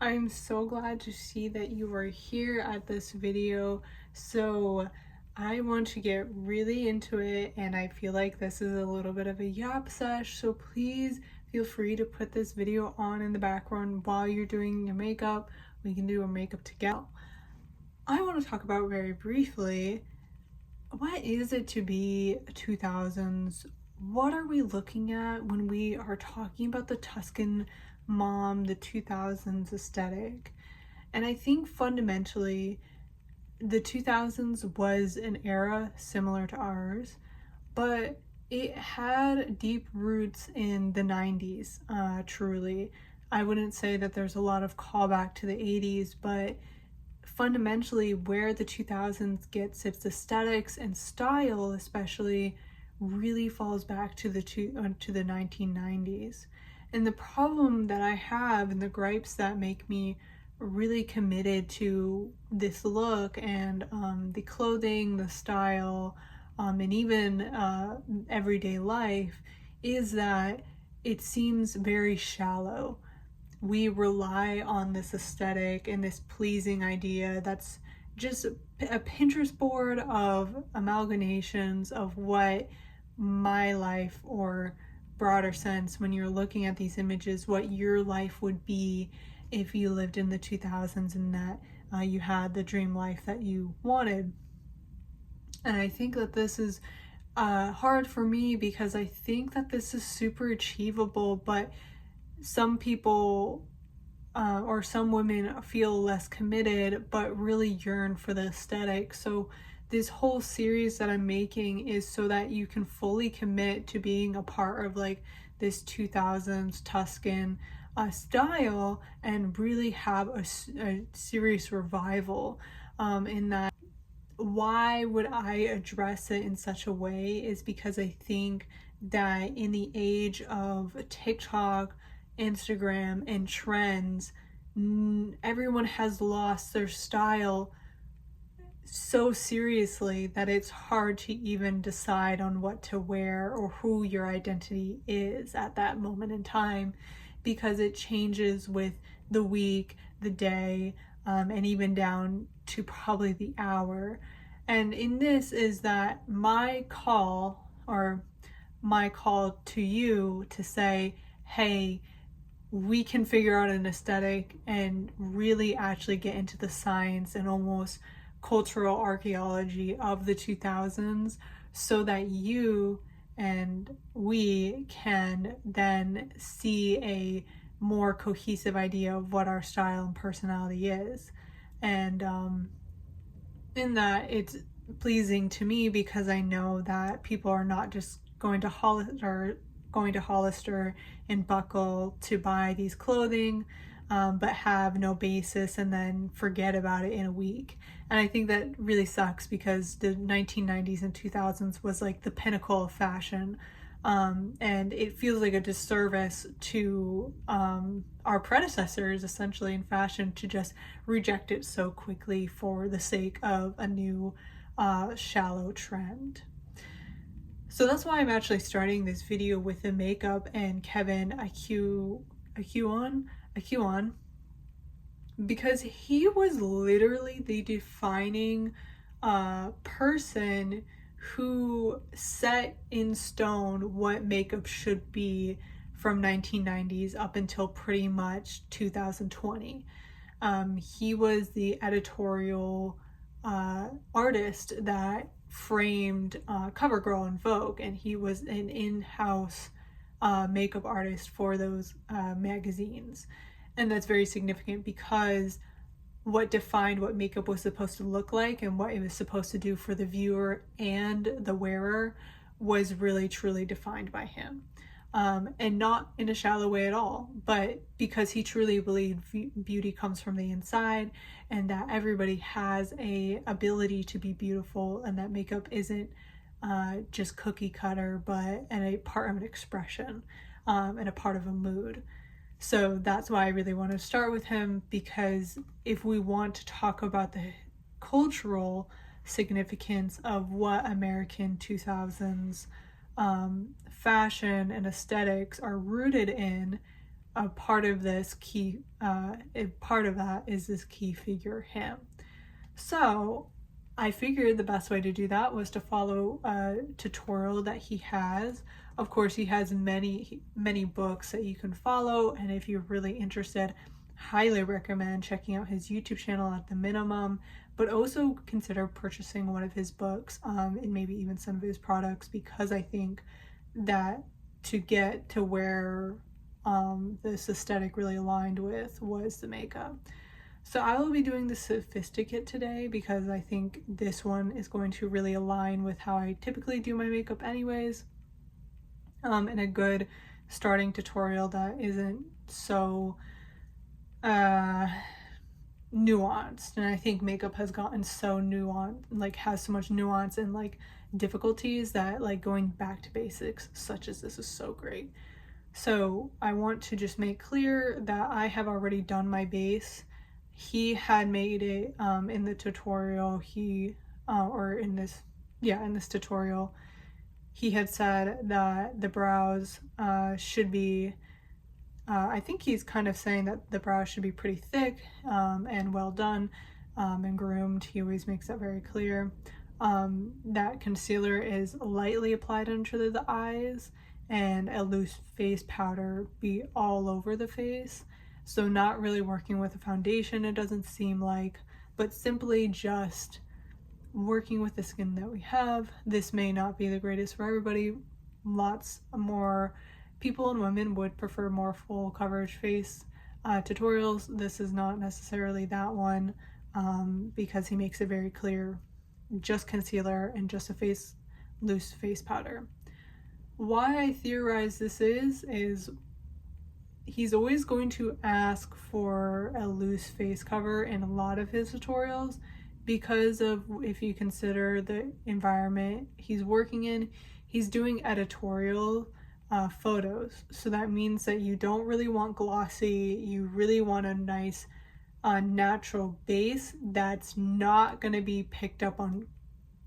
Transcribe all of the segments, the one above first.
I'm so glad to see that you are here at this video. So I want to get really into it, and I feel like this is a little bit of a yap sesh, so please feel free to put this video on in the background while you're doing your makeup. We can do a makeup together. I want to talk about very briefly, what is it to be 2000s? What are we looking at when we are talking about the Tuscan mom, the 2000s aesthetic? And I think fundamentally, the 2000s was an era similar to ours, but it had deep roots in the 90s, truly. I wouldn't say that there's a lot of callback to the 80s, but fundamentally where the 2000s gets its aesthetics and style especially really falls back to the 1990s. And the problem that I have and the gripes that make me really committed to this look and the clothing, the style, and even everyday life is that it seems very shallow. We rely on this aesthetic and this pleasing idea that's just a Pinterest board of amalgamations of what my life, or broader sense, when you're looking at these images, what your life would be if you lived in the 2000s and that you had the dream life that you wanted. And I think that this is hard for me because I think that this is super achievable, but some people or some women feel less committed but really yearn for the aesthetic. So this whole series that I'm making is so that you can fully commit to being a part of like this 2000s Tuscan style and really have a serious revival in that. Why would I address it in such a way is because I think that in the age of TikTok, Instagram, and trends, everyone has lost their style so seriously that it's hard to even decide on what to wear or who your identity is at that moment in time, because it changes with the week, the day, and even down to probably the hour. And in this is that my call to you to say, hey, we can figure out an aesthetic and really actually get into the science and almost cultural archaeology of the 2000s so that you and we can then see a more cohesive idea of what our style and personality is. And in that, it's pleasing to me because I know that people are not just going to Hollister and Buckle to buy these clothing, but have no basis and then forget about it in a week. And I think that really sucks because the 1990s and 2000s was like the pinnacle of fashion. And it feels like a disservice to our predecessors essentially in fashion to just reject it so quickly for the sake of a new shallow trend. So that's why I'm actually starting this video with the makeup and Kevin Aucoin, because he was literally the defining person who set in stone what makeup should be from 1990s up until pretty much 2020. He was the editorial artist that framed CoverGirl and Vogue, and he was an in-house makeup artist for those magazines. And that's very significant because what defined what makeup was supposed to look like and what it was supposed to do for the viewer and the wearer was really truly defined by him. And not in a shallow way at all, but because he truly believed beauty comes from the inside and that everybody has a ability to be beautiful and that makeup isn't just cookie cutter, but a part of an expression and a part of a mood. So that's why I really want to start with him, because if we want to talk about the cultural significance of what American 2000s fashion and aesthetics are rooted in, a part of this key, part of that is this key figure, him. So I figured the best way to do that was to follow a tutorial that he has. Of course, he has many books that you can follow, and if you're really interested, highly recommend checking out his YouTube channel at the minimum, but also consider purchasing one of his books, and maybe even some of his products, because I think that to get to where this aesthetic really aligned with was the makeup. So I will be doing the Sophisticate today because I think this one is going to really align with how I typically do my makeup anyways, and a good starting tutorial that isn't so nuanced. And I think makeup has gotten so nuanced, like has so much nuance and like difficulties, that like going back to basics such as this is so great. So I want to just make clear that I have already done my base. He had made it in the tutorial, in this tutorial, he had said that the brows should be, I think he's kind of saying that the brows should be pretty thick and well done and groomed. He always makes that very clear. That concealer is lightly applied under the eyes and a loose face powder be all over the face. So not really working with a foundation, it doesn't seem like, but simply just working with the skin that we have. This may not be the greatest for everybody. Lots more people and women would prefer more full coverage face tutorials. This is not necessarily that one because he makes it very clear, just concealer and just a loose face powder. Why I theorize this is he's always going to ask for a loose face cover in a lot of his tutorials because of, if you consider the environment he's working in, he's doing editorial photos. So that means that you don't really want glossy, you really want a nice natural base that's not going to be picked up on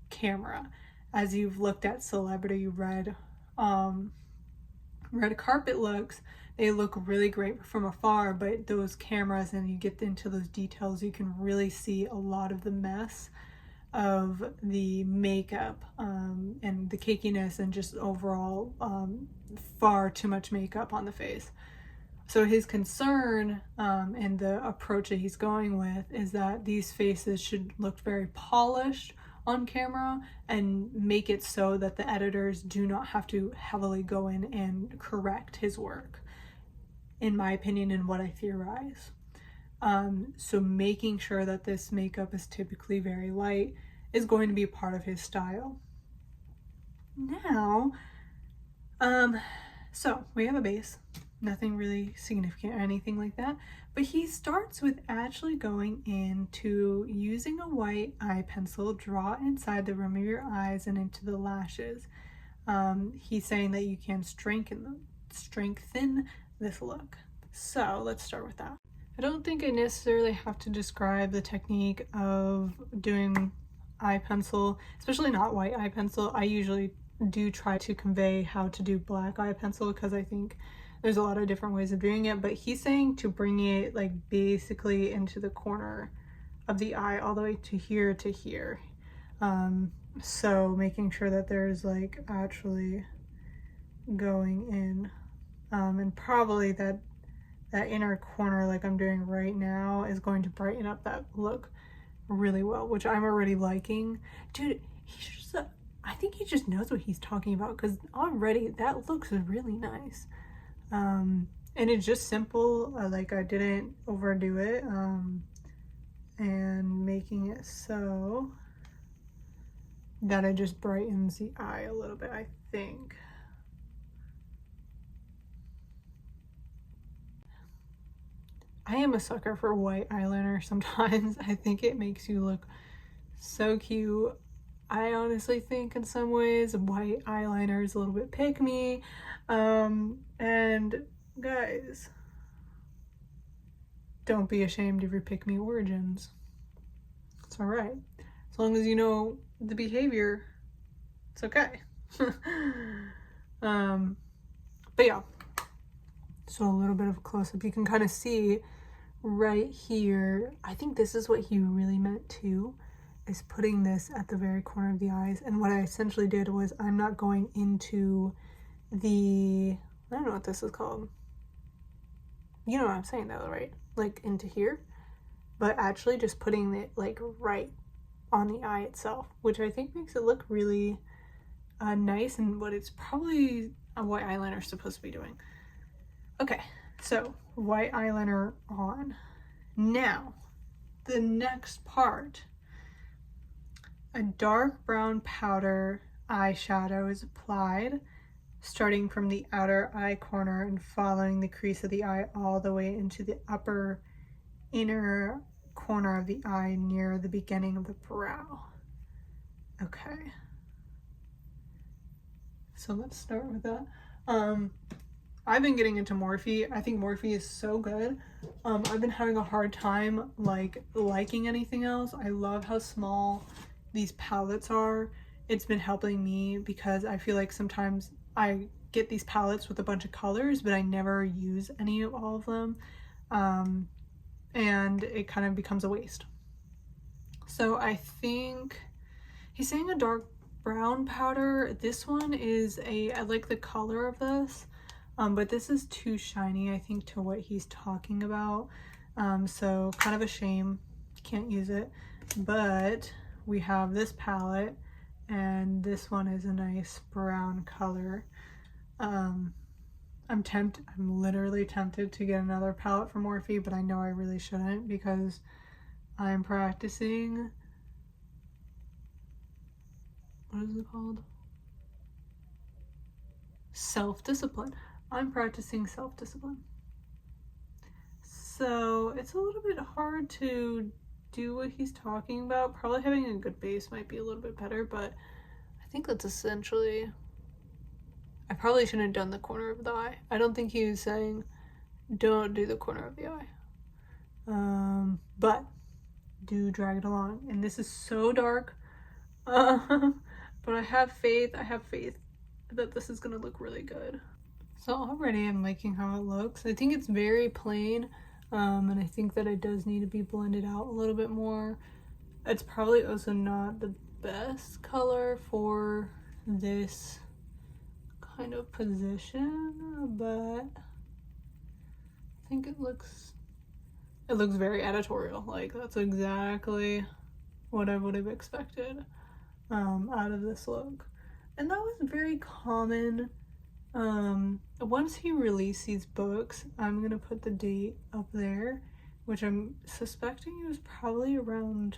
camera. As you've looked at celebrity red carpet looks, they look really great from afar, but those cameras, and you get into those details, you can really see a lot of the mess of the makeup and the cakiness and just overall far too much makeup on the face. So his concern and the approach that he's going with is that these faces should look very polished on camera and make it so that the editors do not have to heavily go in and correct his work, in my opinion and what I theorize. So making sure that this makeup is typically very light is going to be part of his style. Now, so we have a base, nothing really significant or anything like that, but he starts with actually going into using a white eye pencil, draw inside the rim of your eyes and into the lashes. He's saying that you can strengthen this look. So let's start with that. I don't think I necessarily have to describe the technique of doing eye pencil, especially not white eye pencil. I usually do try to convey how to do black eye pencil because I think there's a lot of different ways of doing it, but he's saying to bring it like basically into the corner of the eye all the way to here to here. So making sure that there's like actually going in, and probably that inner corner like I'm doing right now is going to brighten up that look really well, which I'm already liking. Dude, I think he just knows what he's talking about because already that looks really nice. And it's just simple, like I didn't overdo it, and making it so that it just brightens the eye a little bit, I think. I am a sucker for white eyeliner sometimes. I think it makes you look so cute. I honestly think in some ways white eyeliner is a little bit pick me. And guys, don't be ashamed of your pick me origins. It's all right. As long as you know the behavior, it's okay. But yeah, So a little bit of a close-up. You can kind of see right here. I think this is what he really meant too, is putting this at the very corner of the eyes. And what I essentially did was, I'm not going into the, I don't know what this is called. You know what I'm saying though, right? Like into here, but actually just putting it like right on the eye itself, which I think makes it look really nice, and what it's probably a white eyeliner is supposed to be doing. Okay, so white eyeliner on. Now, the next part, a dark brown powder eyeshadow is applied, starting from the outer eye corner and following the crease of the eye all the way into the upper inner corner of the eye near the beginning of the brow. Okay. So let's start with that. I've been getting into Morphe. I think Morphe is so good. I've been having a hard time liking anything else. I love how small these palettes are. It's been helping me because I feel like sometimes I get these palettes with a bunch of colors, but I never use any of all of them. And it kind of becomes a waste. So I think he's saying a dark brown powder. This one is I like the color of this, but this is too shiny, I think, to what he's talking about. So kind of a shame, can't use it. But we have this palette, and this one is a nice brown color. I'm literally tempted to get another palette from Morphe, but I know I really shouldn't because I'm practicing, what is it called? Self-discipline. I'm practicing self-discipline. So it's a little bit hard to do what he's talking about. Probably having a good base might be a little bit better, but I think that's essentially, I probably shouldn't have done the corner of the eye. I don't think he was saying don't do the corner of the eye. But do drag it along. And this is so dark. But I have faith that this is gonna look really good. So already I'm liking how it looks. I think it's very plain, and I think that it does need to be blended out a little bit more. It's probably also not the best color for this kind of position, but I think it looks very editorial. Like, that's exactly what I would have expected out of this look. And that was very common. Once he released these books, I'm gonna put the date up there, which I'm suspecting it was probably around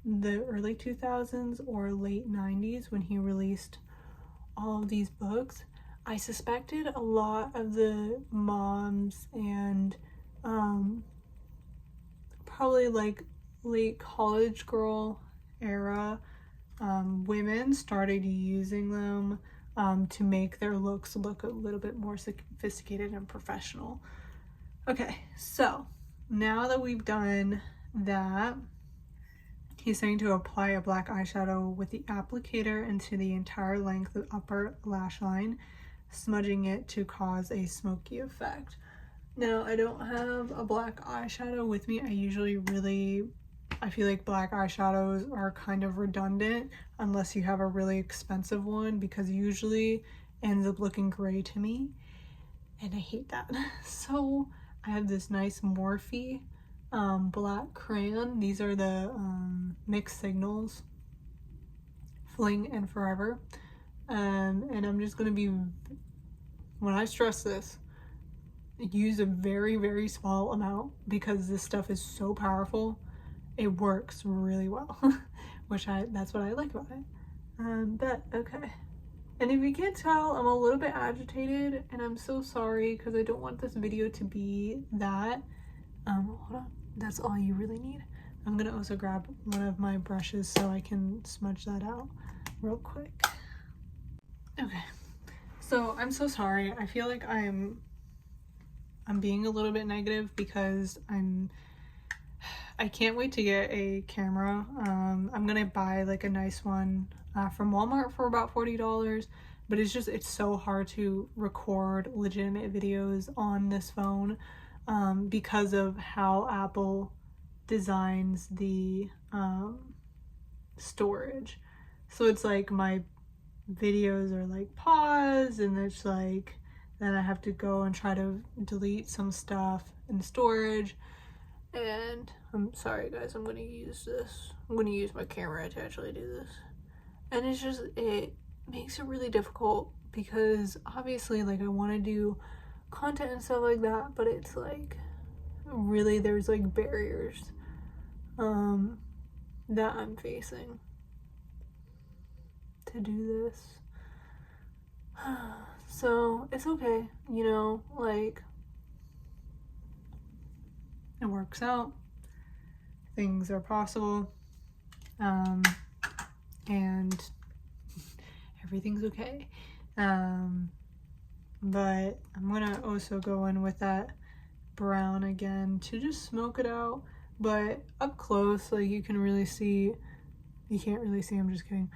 the early 2000s or late 90s when he released all of these books. I suspected a lot of the moms and probably like late college girl era women started using them to make their looks look a little bit more sophisticated and professional. Okay, so now that we've done that, he's saying to apply a black eyeshadow with the applicator into the entire length of the upper lash line, smudging it to cause a smoky effect. Now, I don't have a black eyeshadow with me. I feel like black eyeshadows are kind of redundant unless you have a really expensive one, because usually it ends up looking gray to me, and I hate that. So I have this nice Morphe black crayon. These are the Mixed Signals Fling and Forever, and I'm just gonna be, when I stress this, use a very, very small amount because this stuff is so powerful. It works really well, that's what I like about it. But okay. And if you can't tell, I'm a little bit agitated, and I'm so sorry because I don't want this video to be that. Hold on. That's all you really need. I'm gonna also grab one of my brushes so I can smudge that out real quick. Okay. So I'm so sorry. I feel like I'm being a little bit negative because I can't wait to get a camera. I'm gonna buy like a nice one from Walmart for about $40, but it's so hard to record legitimate videos on this phone because of how Apple designs the storage. So it's like my videos are like paused, and it's like then I have to go and try to delete some stuff in storage. And I'm sorry guys, I'm gonna use my camera to actually do this. And it makes it really difficult because obviously like I want to do content and stuff like that, but it's like really there's like barriers that I'm facing to do this. So it's okay, you know, like it works out, things are possible, and everything's okay. But I'm gonna also go in with that brown again to just smoke it out, but up close, like you can really see, you can't really see, I'm just kidding.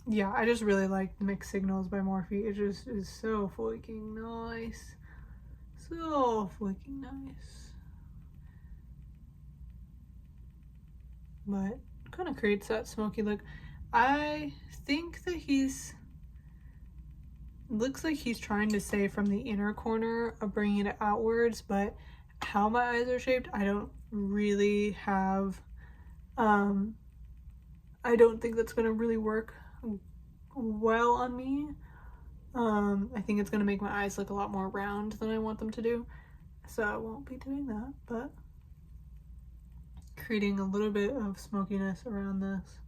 Yeah, I just really like Mixed Signals by Morphe. It just is so freaking nice. So freaking nice. But kind of creates that smoky look. I think that looks like he's trying to say from the inner corner of bringing it outwards, but how my eyes are shaped, I don't really have, I don't think that's gonna really work well on me. I think it's gonna make my eyes look a lot more round than I want them to do, so I won't be doing that, but creating a little bit of smokiness around this.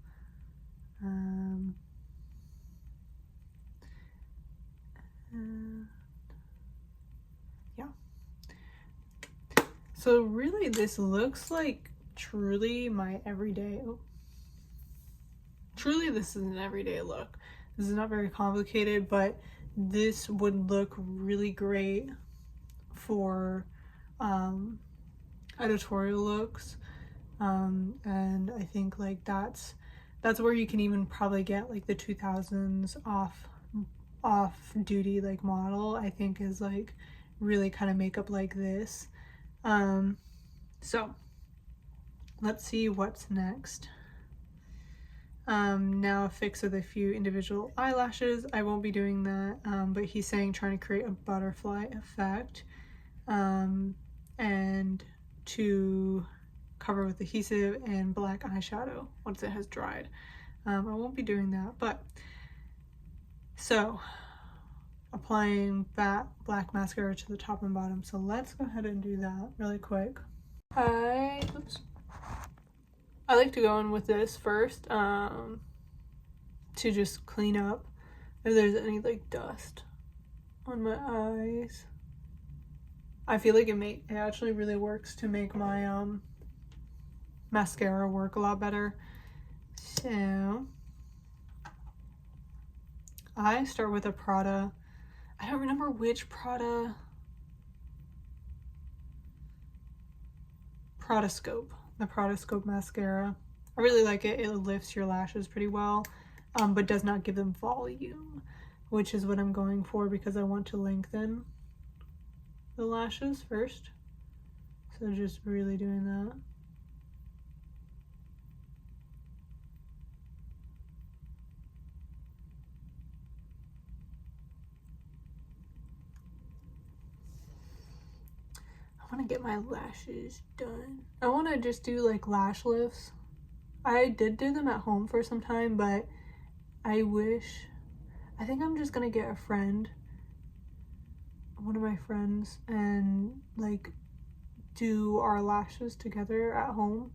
Yeah. So really this looks like truly my everyday, truly this is an everyday look. This is not very complicated, but this would look really great for editorial looks. And I think like that's where you can even probably get like the 2000s off duty like model, I think is like really kind of makeup like this. So let's see what's next. Now a fix of a few individual eyelashes. I won't be doing that, but he's saying trying to create a butterfly effect, and to cover with adhesive and black eyeshadow once it has dried. I won't be doing that, but so applying that black mascara to the top and bottom. So let's go ahead and do that really quick. I like to go in with this first, to just clean up if there's any like dust on my eyes. I feel like it actually really works to make my mascara work a lot better. So I start with a Prada. I don't remember which Prada Scope. The Prada Scope mascara. I really like it. It lifts your lashes pretty well, but does not give them volume, which is what I'm going for because I want to lengthen the lashes first. So just really doing that. I want to get my lashes done. I want to just do like lash lifts. I did do them at home for some time, but I think I'm just gonna get one of my friends, and like do our lashes together at home,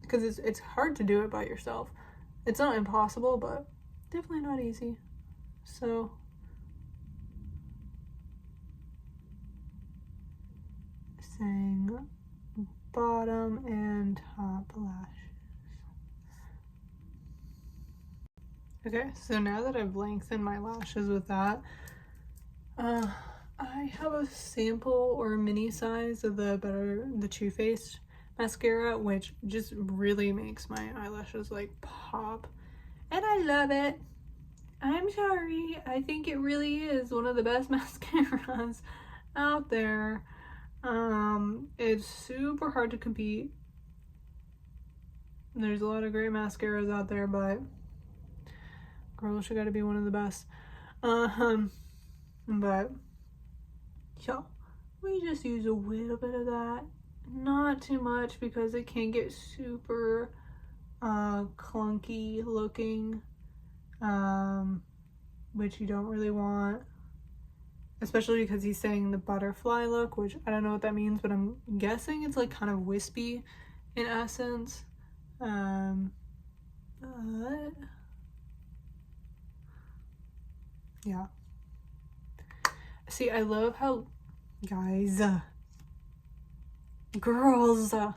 because it's hard to do it by yourself. It's not impossible, but definitely not easy. So saying bottom and top lashes. Okay, so now that I've lengthened my lashes with that, I have a sample or mini size of the Too Faced mascara, which just really makes my eyelashes like pop. and I love it. I'm sorry. I think it really is one of the best mascaras out there. It's super hard to compete. There's a lot of great mascaras out there, but girl, she gotta be one of the best. But yeah, we just use a little bit of that. Not too much because it can get super clunky looking, which you don't really want, especially because he's saying the butterfly look, which I don't know what that means, but I'm guessing it's like kind of wispy in essence. But yeah, see, I love how, guys, girls, isn't that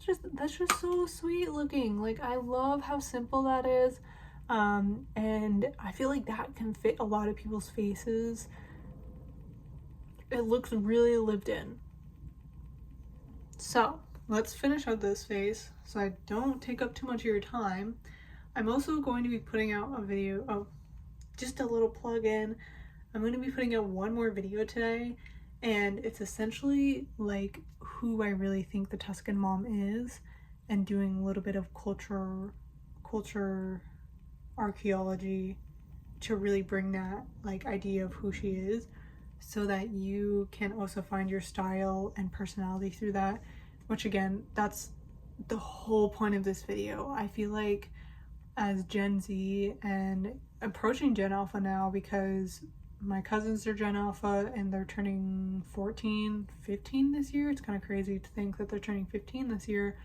just, that's just so sweet looking. Like, I love how simple that is. And I feel like that can fit a lot of people's faces. It looks really lived in. So let's finish out this face so I don't take up too much of your time. I'm also going to be putting out a video, oh, just a little plug in. I'm going to be putting out one more video today, and it's essentially like who I really think the Tuscan mom is, and doing a little bit of culture archaeology to really bring that like idea of who she is, so that you can also find your style and personality through that, which again, that's the whole point of this video. I feel like as Gen Z and approaching Gen Alpha now, because my cousins are Gen Alpha and they're turning 14, 15 this year. It's kind of crazy to think that they're turning 15 this year.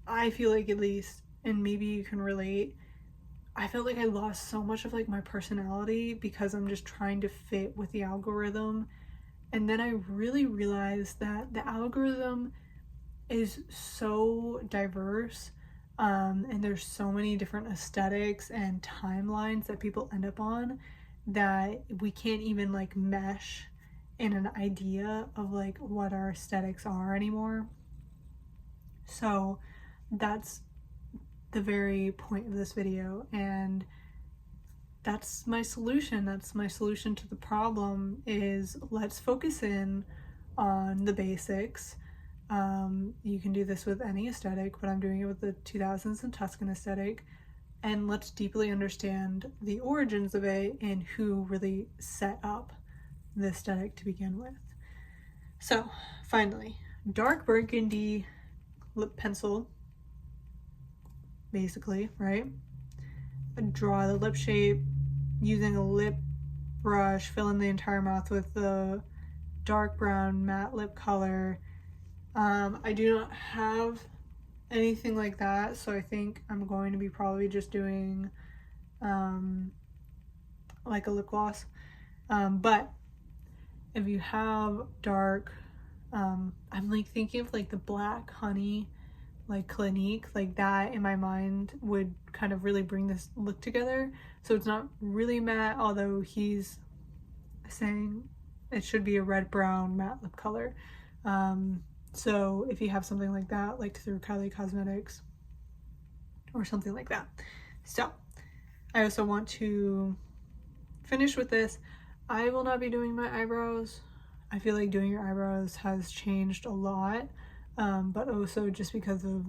I feel like, at least, and maybe you can relate, I felt like I lost so much of like my personality because I'm just trying to fit with the algorithm. And then I really realized that the algorithm is so diverse, and there's so many different aesthetics and timelines that people end up on, that we can't even like mesh in an idea of like what our aesthetics are anymore. So that's the very point of this video, and that's my solution. That's my solution to the problem, is let's focus in on the basics. You can do this with any aesthetic, but I'm doing it with the 2000s and Tuscan aesthetic, and let's deeply understand the origins of it and who really set up the aesthetic to begin with. So finally, dark burgundy lip pencil, basically, right? Draw the lip shape using a lip brush, fill in the entire mouth with the dark brown matte lip color. I do not have anything like that, so I think I'm going to be probably just doing like a lip gloss. But if you have dark, I'm like thinking of like the Black Honey, like Clinique, like that in my mind would kind of really bring this look together. So it's not really matte, although he's saying it should be a red brown matte lip color. So if you have something like that, like through Kylie Cosmetics or something like that. So I also want to finish with this. I will not be doing my eyebrows. I feel like doing your eyebrows has changed a lot, but also just because of,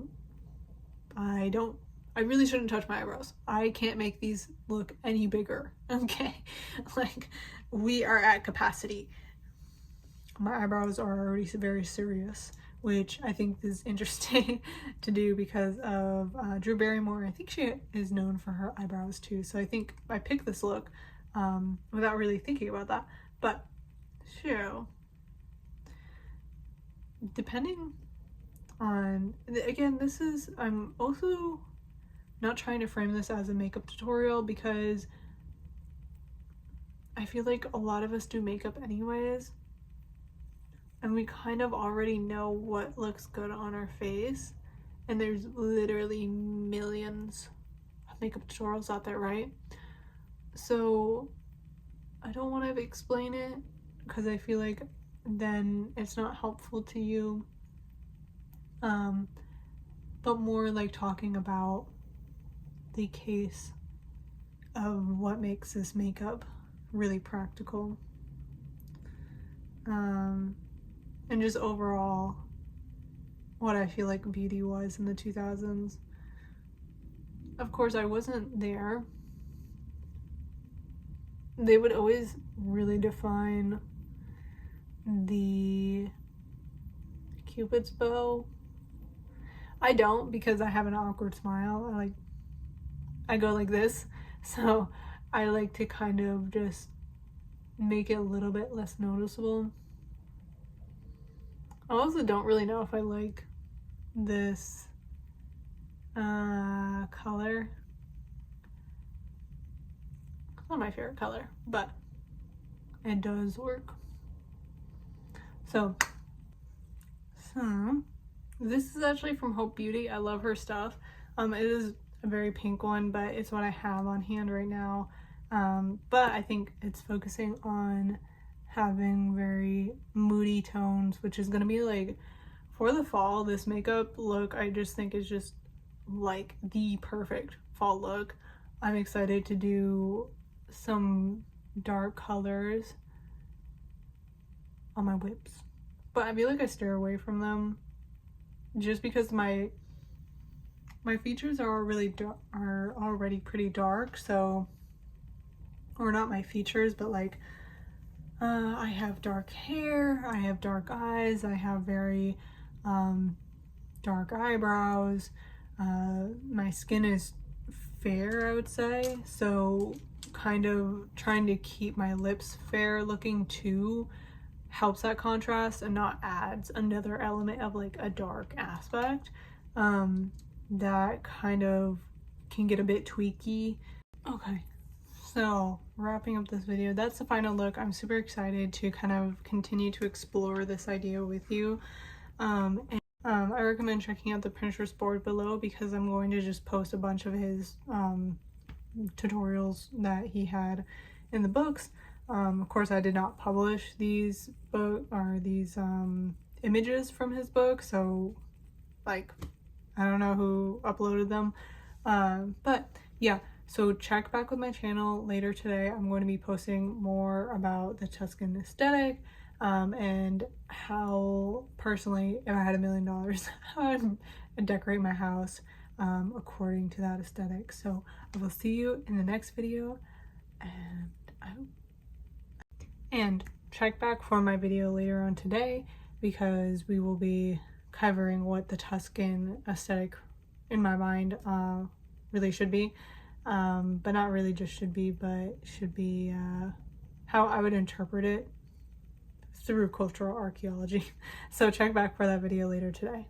I really shouldn't touch my eyebrows. I can't make these look any bigger, okay? Like, we are at capacity. My eyebrows are already very serious, which I think is interesting to do because of Drew Barrymore. I think she is known for her eyebrows too, so I think I picked this look without really thinking about that. But so, depending on, again, this is, I'm also not trying to frame this as a makeup tutorial because I feel like a lot of us do makeup anyways, and we kind of already know what looks good on our face, and there's literally millions of makeup tutorials out there, right? So I don't want to explain it because I feel like then it's not helpful to you. but more like talking about the case of what makes this makeup really practical. And just overall what I feel like beauty was in the 2000s. Of course, I wasn't there. They would always really define the Cupid's bow. I don't, because I have an awkward smile. I go like this, so I like to kind of just make it a little bit less noticeable. I also don't really know if I like this color. It's not my favorite color, but it does work. So this is actually from Hope Beauty. I love her stuff. It is a very pink one, but it's what I have on hand right now. But I think it's focusing on having very moody tones, which is gonna be like, for the fall, this makeup look I just think is just like the perfect fall look. I'm excited to do some dark colors on my lips, but I feel like I steer away from them just because my features are already pretty dark. So, or not my features, but like I have dark hair, I have dark eyes, I have very dark eyebrows, my skin is fair, I would say, so kind of trying to keep my lips fair looking too helps that contrast and not adds another element of like a dark aspect that kind of can get a bit tweaky. Okay, so wrapping up this video, that's the final look. I'm super excited to kind of continue to explore this idea with you. I recommend checking out the Pinterest board below because I'm going to just post a bunch of his tutorials that he had in the books. Of course, I did not publish these images from his book, so like I don't know who uploaded them, but yeah, so check back with my channel later today. I'm going to be posting more about the Tuscan aesthetic and how personally, if I had $1 million, I would decorate my house according to that aesthetic. So I will see you in the next video, and check back for my video later on today because we will be covering what the Tuscan aesthetic in my mind really should be, but not really just should be, but should be how I would interpret it through cultural archaeology. So check back for that video later today.